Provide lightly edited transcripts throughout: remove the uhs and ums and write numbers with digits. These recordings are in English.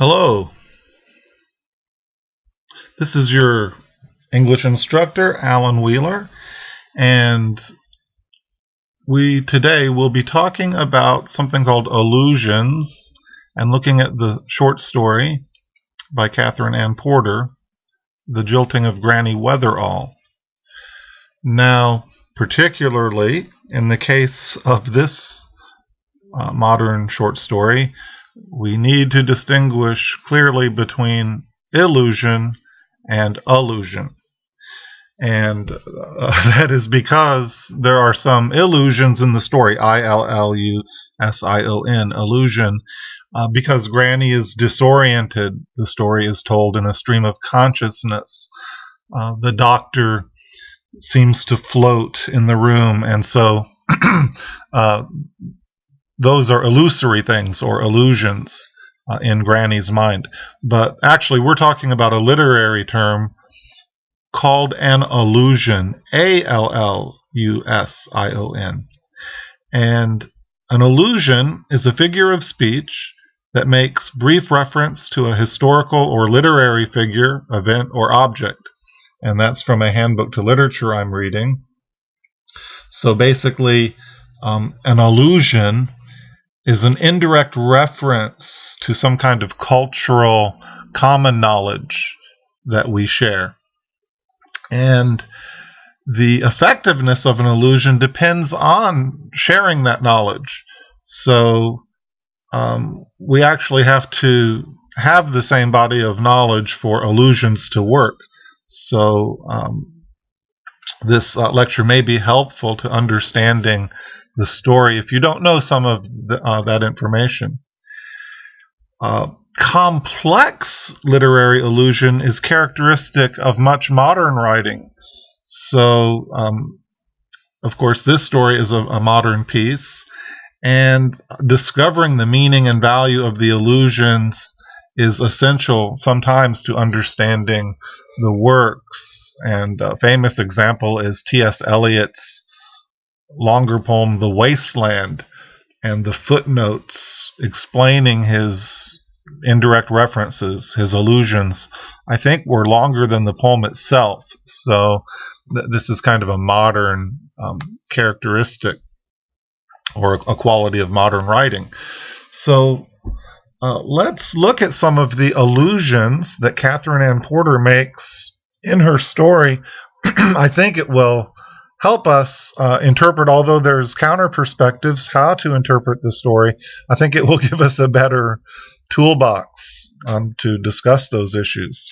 Hello, this is your English instructor, Alan Wheeler, and we today will be talking about something called Allusions and looking at the short story by Catherine Ann Porter, The Jilting of Granny Weatherall. Now, particularly in the case of this modern short story, we need to distinguish clearly between illusion and allusion. And that is because there are some illusions in the story, illusion, illusion. Because Granny is disoriented, the story is told in a stream of consciousness. The doctor seems to float in the room, and so those are illusory things or illusions in Granny's mind. But actually, we're talking about a literary term called an allusion, allusion. And an allusion is a figure of speech that makes brief reference to a historical or literary figure, event, or object. And that's from a handbook to literature I'm reading. So basically, an allusion is an indirect reference to some kind of cultural common knowledge that we share. And the effectiveness of an allusion depends on sharing that knowledge. So we actually have to have the same body of knowledge for allusions to work. So this lecture may be helpful to understanding the story if you don't know some of that information. Complex literary allusion is characteristic of much modern writing. So, of course, this story is a modern piece, and discovering the meaning and value of the allusions is essential sometimes to understanding the works. And a famous example is T.S. Eliot's longer poem, The Wasteland, and the footnotes explaining his indirect references, his allusions, I think were longer than the poem itself. So this is kind of a modern characteristic or a quality of modern writing. So let's look at some of the allusions that Catherine Ann Porter makes in her story. I think it will help us interpret, although there's counter perspectives, how to interpret the story. I think it will give us a better toolbox to discuss those issues.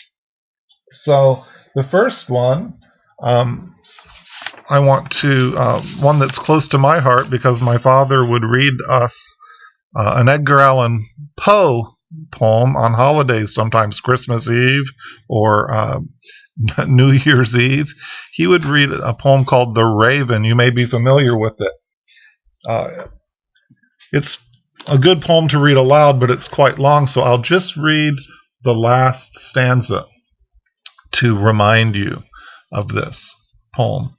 So the first one, I want to, one that's close to my heart because my father would read us an Edgar Allan Poe poem on holidays, sometimes Christmas Eve or New Year's Eve. He would read a poem called The Raven. You may be familiar with it. It's a good poem to read aloud, but it's quite long, so I'll just read the last stanza to remind you of this poem.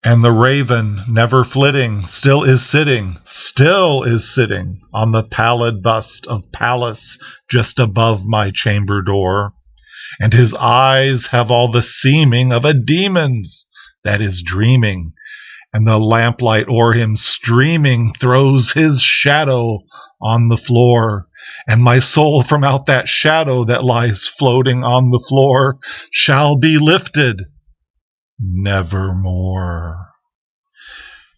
And the raven, never flitting, still is sitting on the pallid bust of Pallas just above my chamber door. And his eyes have all the seeming of a demon's that is dreaming, and the lamplight o'er him streaming throws his shadow on the floor, and my soul from out that shadow that lies floating on the floor shall be lifted nevermore.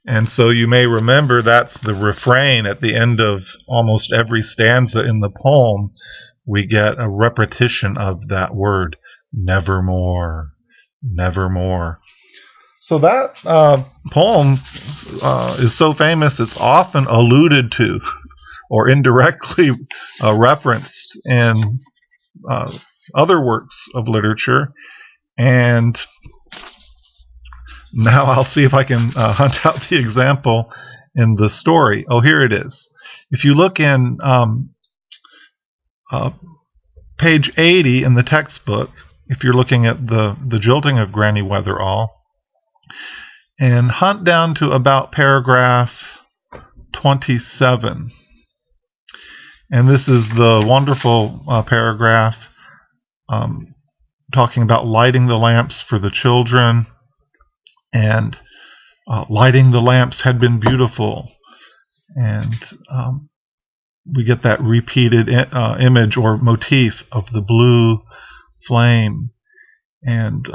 And so you may remember that's the refrain at the end of almost every stanza in the poem. We get a repetition of that word, nevermore, nevermore. So that poem is so famous it's often alluded to or indirectly referenced in other works of literature. And now I'll see if I can hunt out the example in the story. Oh, here it is. If you look in page 80 in the textbook, if you're looking at the Jilting of Granny Weatherall, and hunt down to about paragraph 27. And this is the wonderful paragraph talking about lighting the lamps for the children. And lighting the lamps had been beautiful. And we get that repeated image or motif of the blue flame. And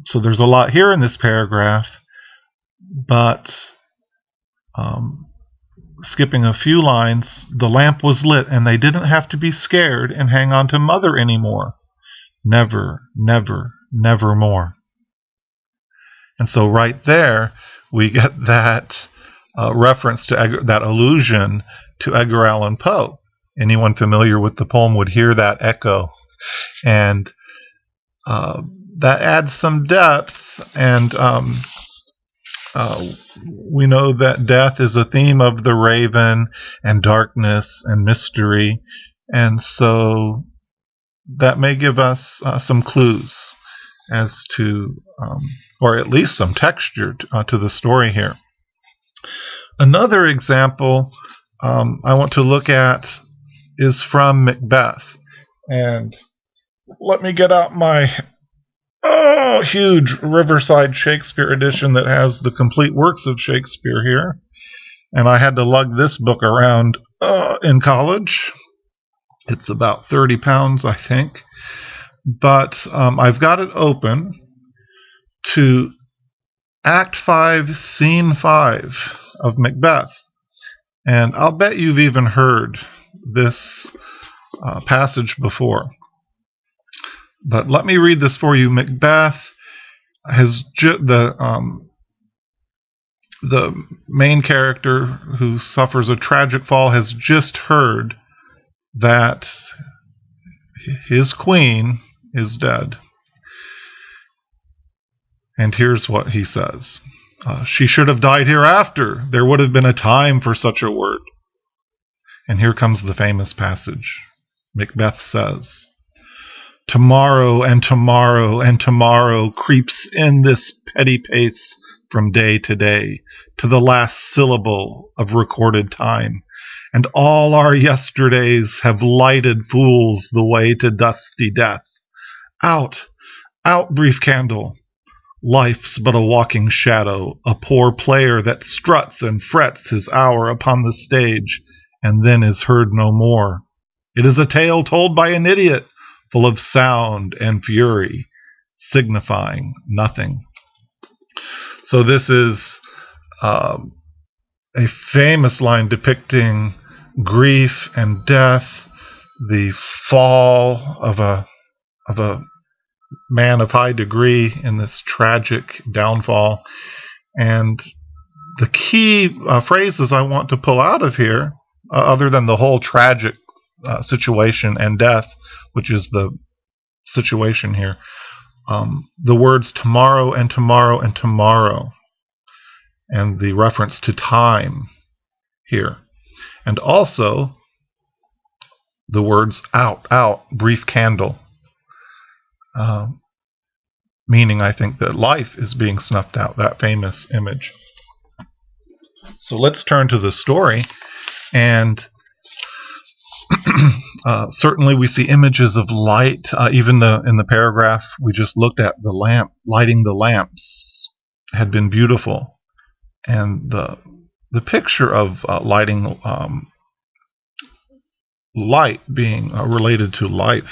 so there's a lot here in this paragraph, but skipping a few lines, the lamp was lit and they didn't have to be scared and hang on to mother anymore. Never, never, never more. And so right there, we get that reference to that allusion to Edgar Allan Poe. Anyone familiar with the poem would hear that echo. And that adds some depth, and we know that death is a theme of the Raven, and darkness and mystery, and so that may give us some clues as to, or at least some texture to the story here. Another example I want to look at is from Macbeth, and let me get out my huge Riverside Shakespeare edition that has the complete works of Shakespeare here. And I had to lug this book around in college. It's about 30 pounds, I think. But I've got it open to Act 5, Scene 5 of Macbeth. And I'll bet you've even heard this passage before. But let me read this for you. Macbeth has the main character who suffers a tragic fall has just heard that his queen is dead. And here's what he says. She should have died hereafter. There would have been a time for such a word. And here comes the famous passage. Macbeth says, tomorrow and tomorrow and tomorrow creeps in this petty pace from day to day, to the last syllable of recorded time, and all our yesterdays have lighted fools the way to dusty death. Out, out, brief candle! Life's but a walking shadow, a poor player that struts and frets his hour upon the stage, and then is heard no more. It is a tale told by an idiot, full of sound and fury, signifying nothing. So this is a famous line depicting grief and death, the fall of a man of high degree in this tragic downfall. And the key phrases I want to pull out of here, other than the whole tragic situation and death, which is the situation here, the words tomorrow and tomorrow and tomorrow, and the reference to time here, and also the words out, out, brief candle, meaning I think that life is being snuffed out, that famous image. So let's turn to the story, and certainly we see images of light, even in the paragraph we just looked at, the lamp, lighting the lamps had been beautiful, and the picture of lighting light being related to life,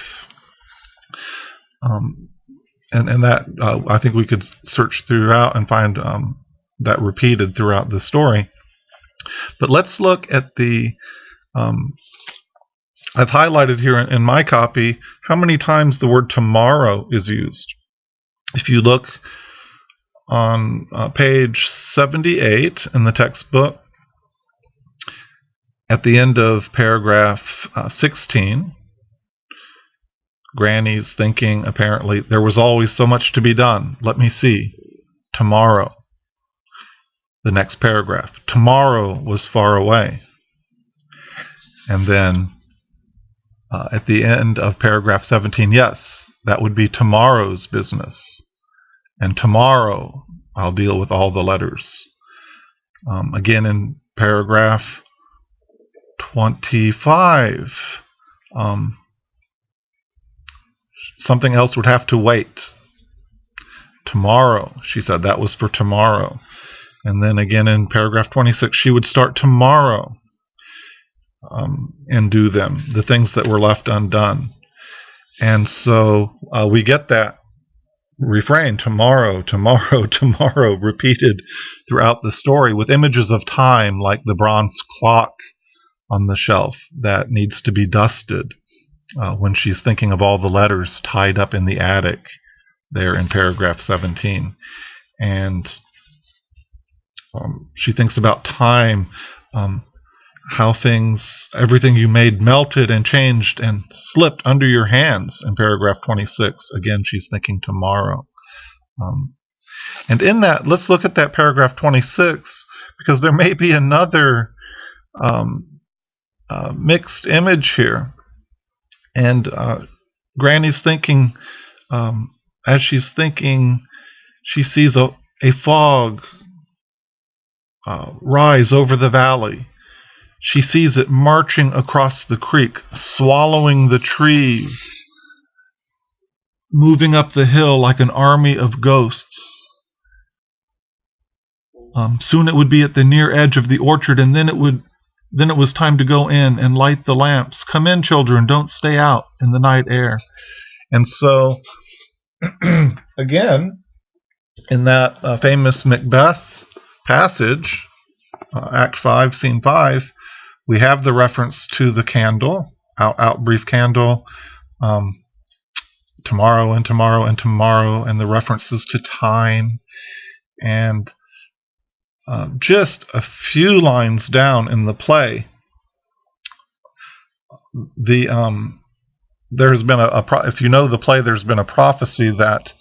and that I think we could search throughout and find that repeated throughout the story. But let's look at the I've highlighted here in my copy how many times the word tomorrow is used. If you look on page 78 in the textbook, at the end of paragraph 16, Granny's thinking, apparently, there was always so much to be done. Let me see. Tomorrow. The next paragraph. Tomorrow was far away. And then at the end of paragraph 17, yes, that would be tomorrow's business. And tomorrow I'll deal with all the letters. Again in paragraph 25. Something else would have to wait. Tomorrow, she said, that was for tomorrow. And then again in paragraph 26, she would start tomorrow and do them, the things that were left undone. And so we get that refrain, tomorrow, tomorrow, tomorrow, repeated throughout the story with images of time, like the bronze clock on the shelf that needs to be dusted when she's thinking of all the letters tied up in the attic there in paragraph 17. And she thinks about time, how everything you made melted and changed and slipped under your hands in paragraph 26. Again, she's thinking tomorrow. And in that, let's look at that paragraph 26, because there may be another mixed image here. And Granny's thinking, as she's thinking, she sees a fog rise over the valley. She sees it marching across the creek, swallowing the trees, moving up the hill like an army of ghosts. Soon it would be at the near edge of the orchard, and then it was time to go in and light the lamps. Come in, children, don't stay out in the night air. And so, again, in that famous Macbeth passage, Act 5, Scene 5, we have the reference to the candle, out brief candle, tomorrow and tomorrow and tomorrow, and the references to time. And just a few lines down in the play, there's been if you know the play, there's been a prophecy that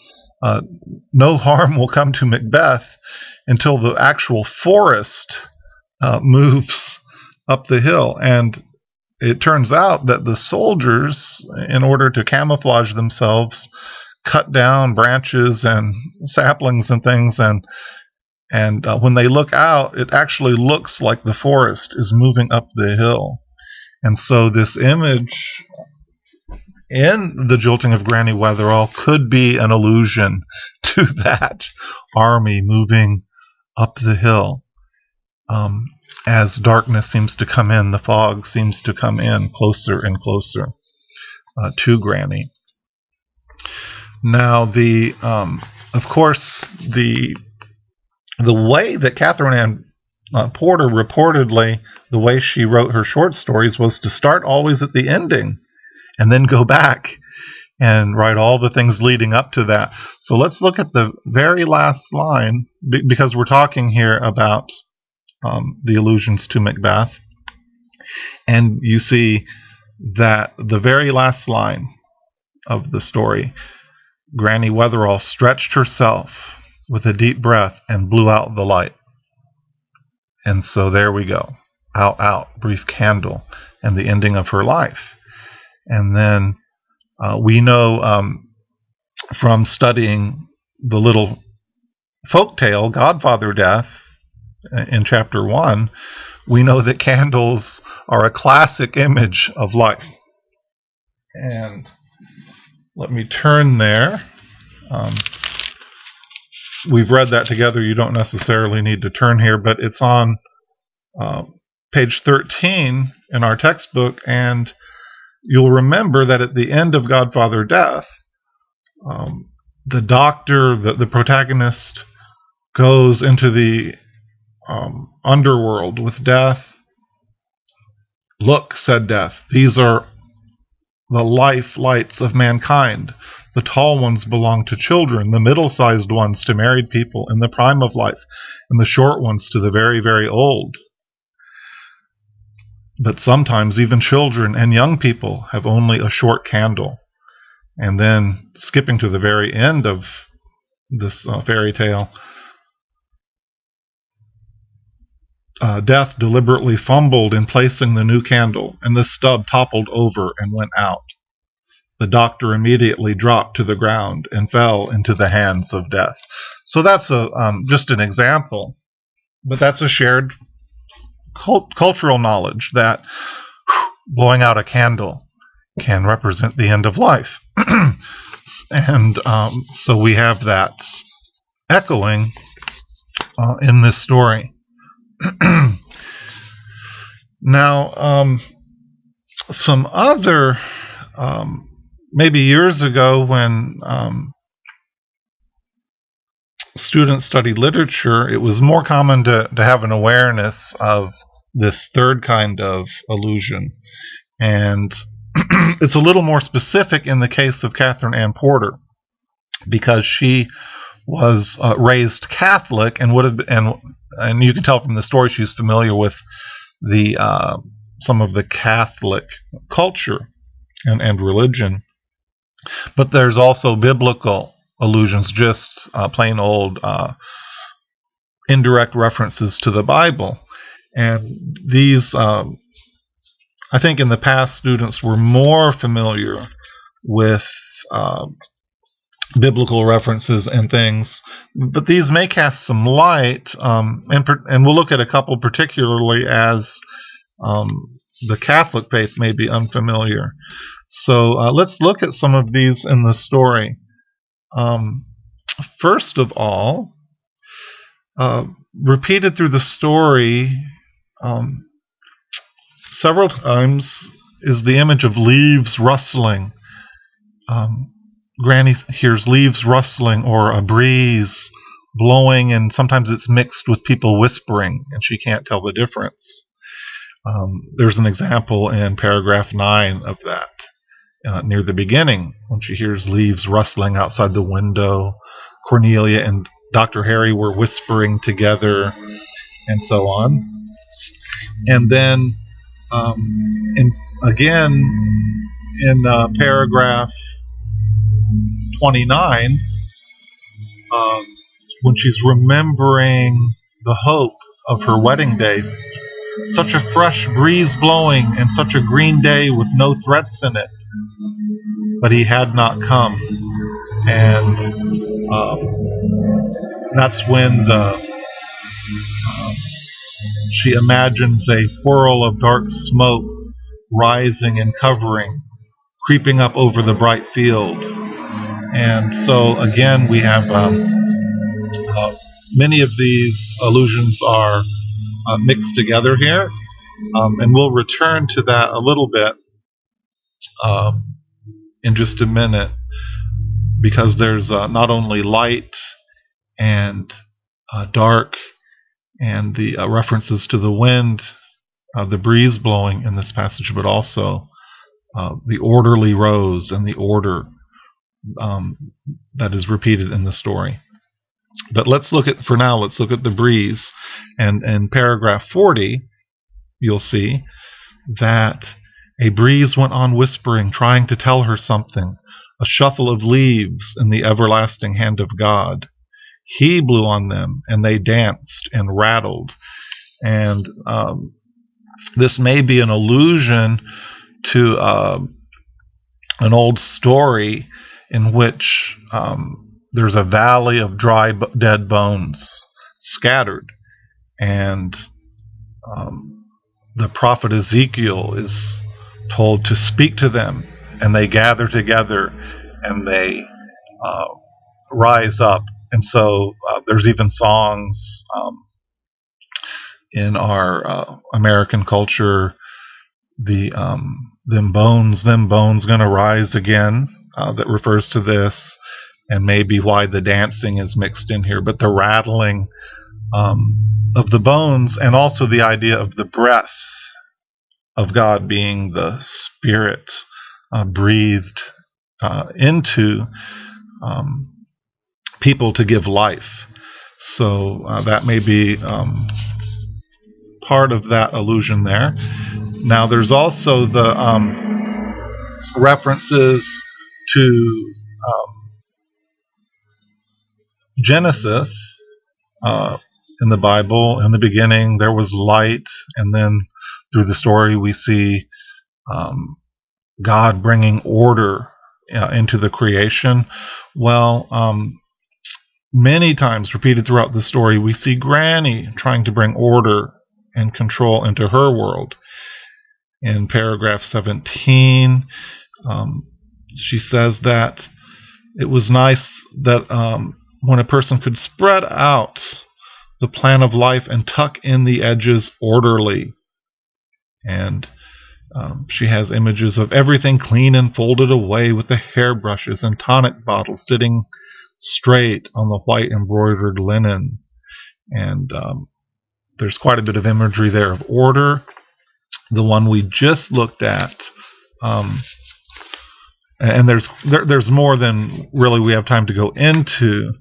no harm will come to Macbeth until the actual forest moves up the hill. And it turns out that the soldiers, in order to camouflage themselves, cut down branches and saplings and things, and when they look out, it actually looks like the forest is moving up the hill. And so this image in the Jilting of Granny Weatherall could be an allusion to that army moving up the hill. As darkness seems to come in, the fog seems to come in closer and closer to Granny. Now, of course, the way that Catherine Ann Porter reportedly, the way she wrote her short stories, was to start always at the ending and then go back and write all the things leading up to that. So let's look at the very last line, because we're talking here about the allusions to Macbeth. And you see that the very last line of the story, Granny Weatherall stretched herself with a deep breath and blew out the light. And so there we go. Out, brief candle, and the ending of her life. And then we know from studying the little folk tale, Godfather Death, in chapter 1, we know that candles are a classic image of life. And let me turn there. We've read that together. You don't necessarily need to turn here, but it's on page 13 in our textbook, and you'll remember that at the end of Godfather Death, the doctor, the protagonist, goes into the underworld with Death. Look, said Death, these are the life lights of mankind. The tall ones belong to children, the middle-sized ones to married people in the prime of life, and the short ones to the very, very old. But sometimes even children and young people have only a short candle. And then, skipping to the very end of this fairy tale, Death deliberately fumbled in placing the new candle, and the stub toppled over and went out. The doctor immediately dropped to the ground and fell into the hands of Death. So that's just an example, but that's a shared cultural knowledge that blowing out a candle can represent the end of life. And so we have that echoing in this story. Now, some other, maybe years ago when students studied literature, it was more common to have an awareness of this third kind of allusion. And it's a little more specific in the case of Catherine Ann Porter, because she was raised Catholic and would have been, and you can tell from the story she's familiar with the some of the Catholic culture and religion. But there's also biblical allusions, just plain old indirect references to the Bible. And these, I think in the past, students were more familiar with biblical references and things, but these may cast some light, and we'll look at a couple particularly as the Catholic faith may be unfamiliar. So let's look at some of these in the story. First of all, repeated through the story several times is the image of leaves rustling. Granny hears leaves rustling or a breeze blowing, and sometimes it's mixed with people whispering, and she can't tell the difference. There's an example in paragraph 9 of that, near the beginning, when she hears leaves rustling outside the window. Cornelia and Dr. Harry were whispering together, and so on. And then, again, in paragraph 29, when she's remembering the hope of her wedding day, such a fresh breeze blowing and such a green day with no threats in it, but he had not come. And that's when she imagines a whirl of dark smoke rising and covering, creeping up over the bright field. And so again, we have many of these allusions are mixed together here, and we'll return to that a little bit in just a minute, because there's not only light and dark and the references to the wind, the breeze blowing in this passage, but also the orderly rows and the order that is repeated in the story. But let's look at the breeze. And in paragraph 40, you'll see that a breeze went on whispering, trying to tell her something, a shuffle of leaves in the everlasting hand of God. He blew on them, and they danced and rattled. And this may be an allusion to an old story in which there's a valley of dry, dead bones scattered, and the prophet Ezekiel is told to speak to them, and they gather together, and they rise up. And so there's even songs in our American culture, them bones gonna rise again, that refers to this, and maybe why the dancing is mixed in here, but the rattling of the bones, and also the idea of the breath of God being the Spirit breathed into people to give life. So that may be part of that allusion there. Now there's also the references to Genesis in the Bible. In the beginning there was light, and then through the story we see God bringing order into the creation. Well, many times repeated throughout the story, we see Granny trying to bring order and control into her world. In paragraph 17, she says that it was nice that when a person could spread out the plan of life and tuck in the edges orderly. And she has images of everything clean and folded away, with the hairbrushes and tonic bottles sitting straight on the white embroidered linen. And there's quite a bit of imagery there of order. The one we just looked at, and there's more than really we have time to go into,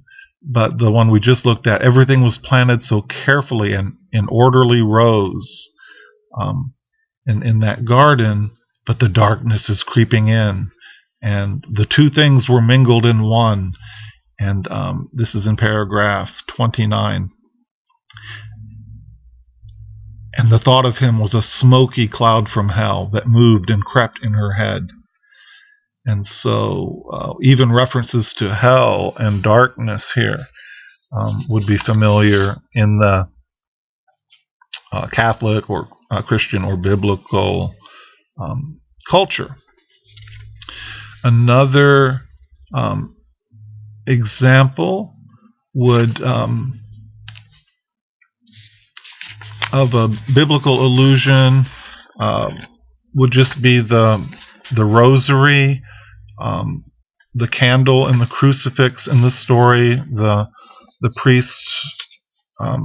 but the one we just looked at, everything was planted so carefully and in orderly rows in that garden, but the darkness is creeping in, and the two things were mingled in one. And this is in paragraph 29. And the thought of him was a smoky cloud from hell that moved and crept in her head. And so even references to hell and darkness here would be familiar in the Catholic or Christian or biblical culture. Another example would of a biblical allusion would just be the rosary, the candle and the crucifix in the story, the priest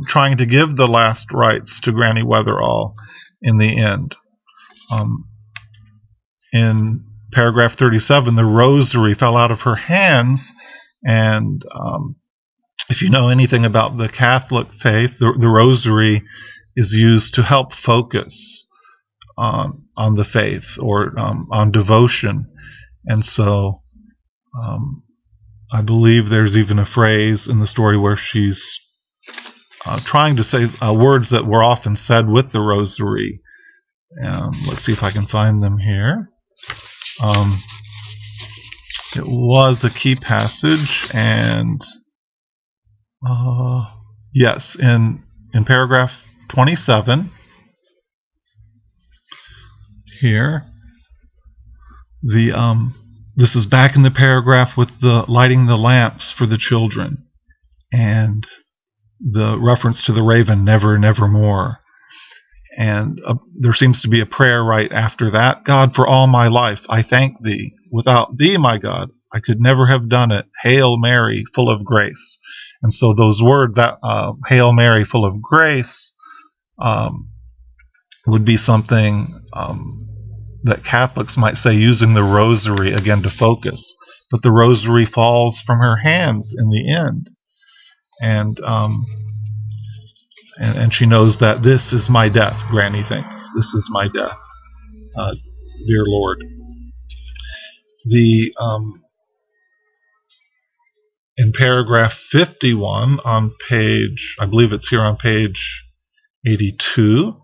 trying to give the last rites to Granny Weatherall in the end. In paragraph 37, the rosary fell out of her hands, and if you know anything about the Catholic faith, the rosary is used to help focus on the faith or on devotion. And so I believe there's even a phrase in the story where she's trying to say words that were often said with the rosary. Let's see if I can find them here. It was a key passage, and yes, in paragraph 27 here, this is back in the paragraph with the lighting the lamps for the children, and the reference to the raven, never, nevermore. And there seems to be a prayer right after that. God, for all my life, I thank thee. Without thee, my God, I could never have done it. Hail Mary, full of grace. And so those words, that Hail Mary, full of grace, would be something that Catholics might say using the rosary again to focus. But the rosary falls from her hands in the end. And she knows that this is my death, Granny thinks. This is my death, dear Lord. In paragraph 51 on page, I believe it's here on page 82,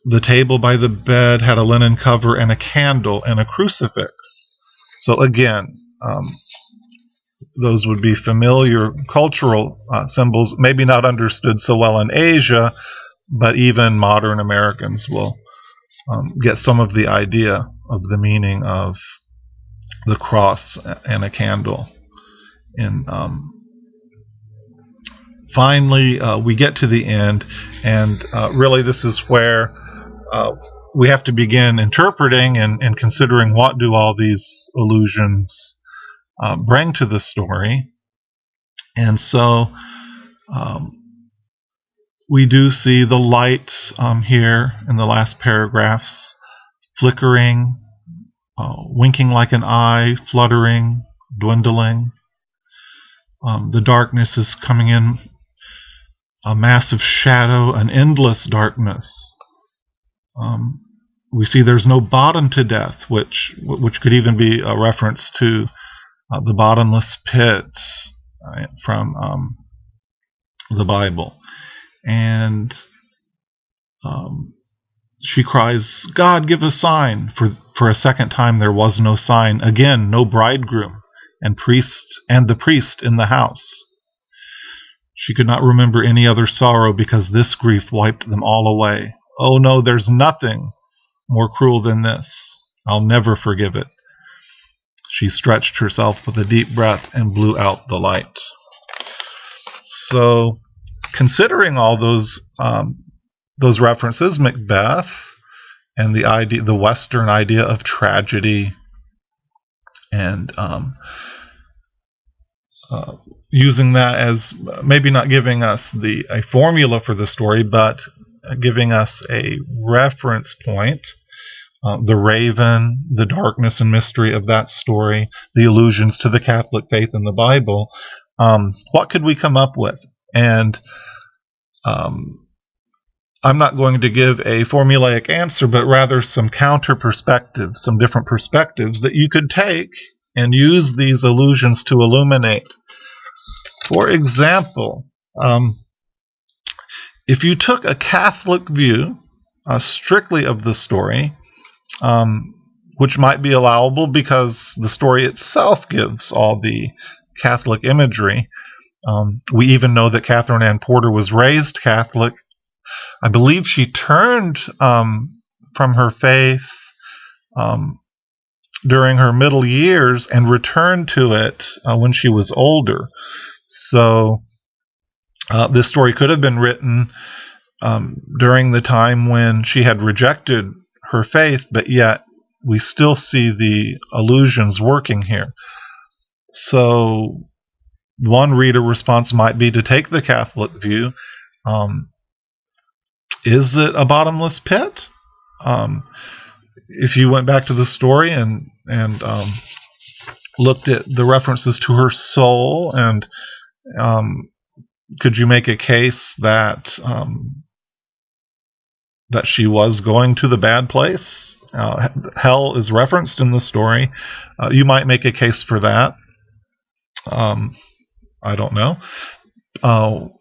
the table by the bed had a linen cover and a candle and a crucifix. So again, those would be familiar cultural symbols, maybe not understood so well in Asia, but even modern Americans will get some of the idea of the meaning of the cross and a candle. And finally, we get to the end, and really this is where we have to begin interpreting and considering what do all these allusions bring to the story. And so we do see the light here in the last paragraphs flickering, winking like an eye, fluttering, dwindling. The darkness is coming in, a massive shadow, an endless darkness. We see there's no bottom to death, which could even be a reference to the bottomless pit from the Bible. And she cries, God, give a sign. For a second time there was no sign. Again, no bridegroom and the priest in the house. She could not remember any other sorrow because this grief wiped them all away. Oh no, there's nothing more cruel than this. I'll never forgive it. She stretched herself with a deep breath and blew out the light. So, considering all those references, Macbeth and the Western idea of tragedy, and using that as maybe not giving us a formula for the story, but giving us a reference point. The raven, the darkness and mystery of that story, the allusions to the Catholic faith in the Bible. What could we come up with? And I'm not going to give a formulaic answer, but rather some counter perspectives, some different perspectives that you could take and use these allusions to illuminate. For example, if you took a Catholic view strictly of the story, which might be allowable because the story itself gives all the Catholic imagery. We even know that Catherine Ann Porter was raised Catholic. I believe she turned from her faith during her middle years and returned to it when she was older. So this story could have been written during the time when she had rejected her faith, but yet we still see the allusions working here. So one reader response might be to take the Catholic view. Is it a bottomless pit? If you went back to the story and looked at the references to her soul, and could you make a case that she was going to the bad place? Hell is referenced in the story. You might make a case for that. I don't know.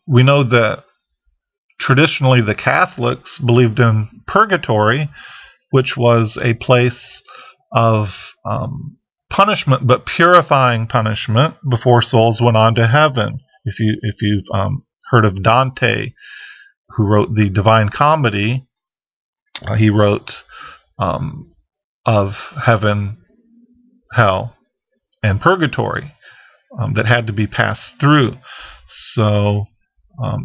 We know that traditionally the Catholics believed in purgatory, which was a place of punishment, but purifying punishment before souls went on to heaven. If you've heard of Dante, who wrote the Divine Comedy, he wrote of heaven, hell, and purgatory that had to be passed through. So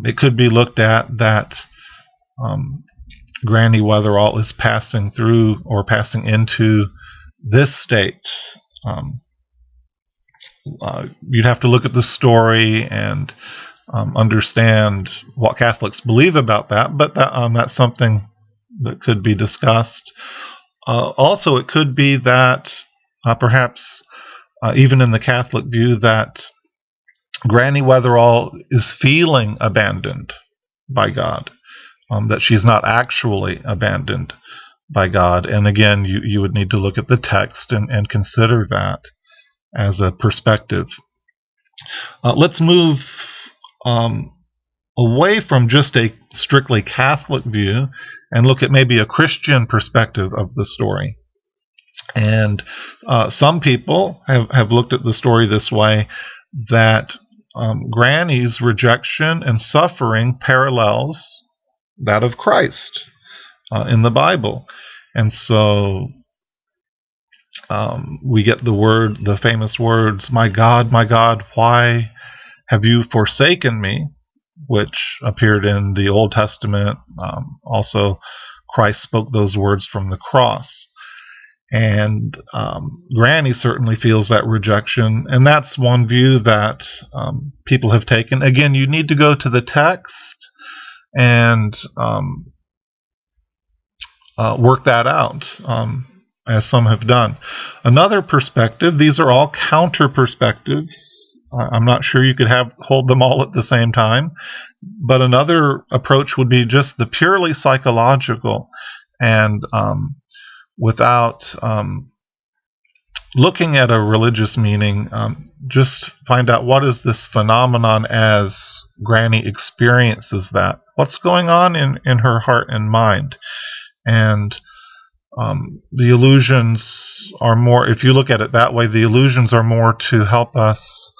it could be looked at that Granny Weatherall is passing through or passing into this state. You'd have to look at the story and understand what Catholics believe about that, but that's something that could be discussed. Also, it could be that perhaps even in the Catholic view that Granny Weatherall is feeling abandoned by God, that she's not actually abandoned by God. And again, you would need to look at the text and consider that as a perspective. Let's move away from just a strictly Catholic view and look at maybe a Christian perspective of the story. And some people have looked at the story this way, that Granny's rejection and suffering parallels that of Christ in the Bible. And so we get the famous words, my God, why have you forsaken me?" which appeared in the Old Testament. Also, Christ spoke those words from the cross. And Granny certainly feels that rejection, and that's one view that people have taken. Again, you need to go to the text and work that out, as some have done. Another perspective, these are all counter perspectives. I'm not sure you could hold them all at the same time, but another approach would be just the purely psychological, and without looking at a religious meaning, just find out what is this phenomenon as Granny experiences that. What's going on in her heart and mind? And the illusions are more, if you look at it that way, the illusions are more to help us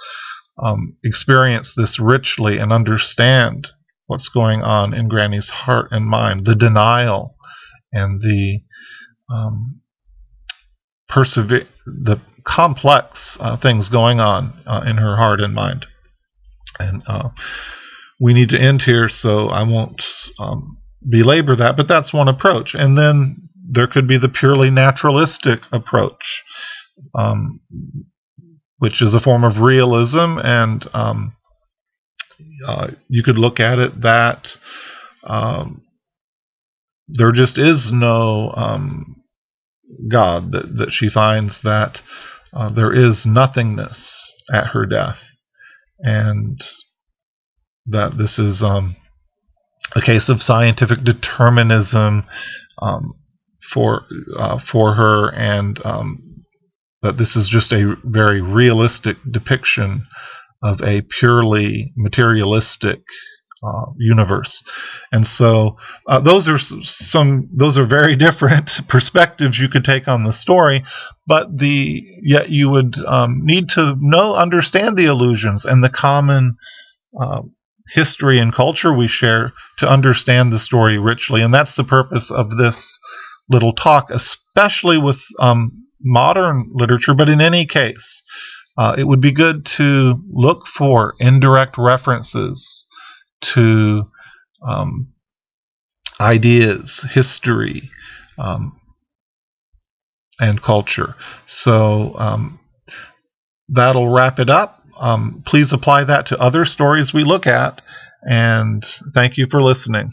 experience this richly and understand what's going on in Granny's heart and mind, the denial and the the complex things going on in her heart and mind. And we need to end here, so I won't belabor that, but that's one approach. And then there could be the purely naturalistic approach, which is a form of realism, and you could look at it that there just is no God, that she finds that there is nothingness at her death, and that this is a case of scientific determinism for her, and that this is just a very realistic depiction of a purely materialistic universe. And so those are very different perspectives you could take on the story, but yet you would need to understand the allusions and the common history and culture we share to understand the story richly. And that's the purpose of this little talk, especially with modern literature, but in any case, it would be good to look for indirect references to ideas, history, and culture. So that'll wrap it up. Please apply that to other stories we look at, and thank you for listening.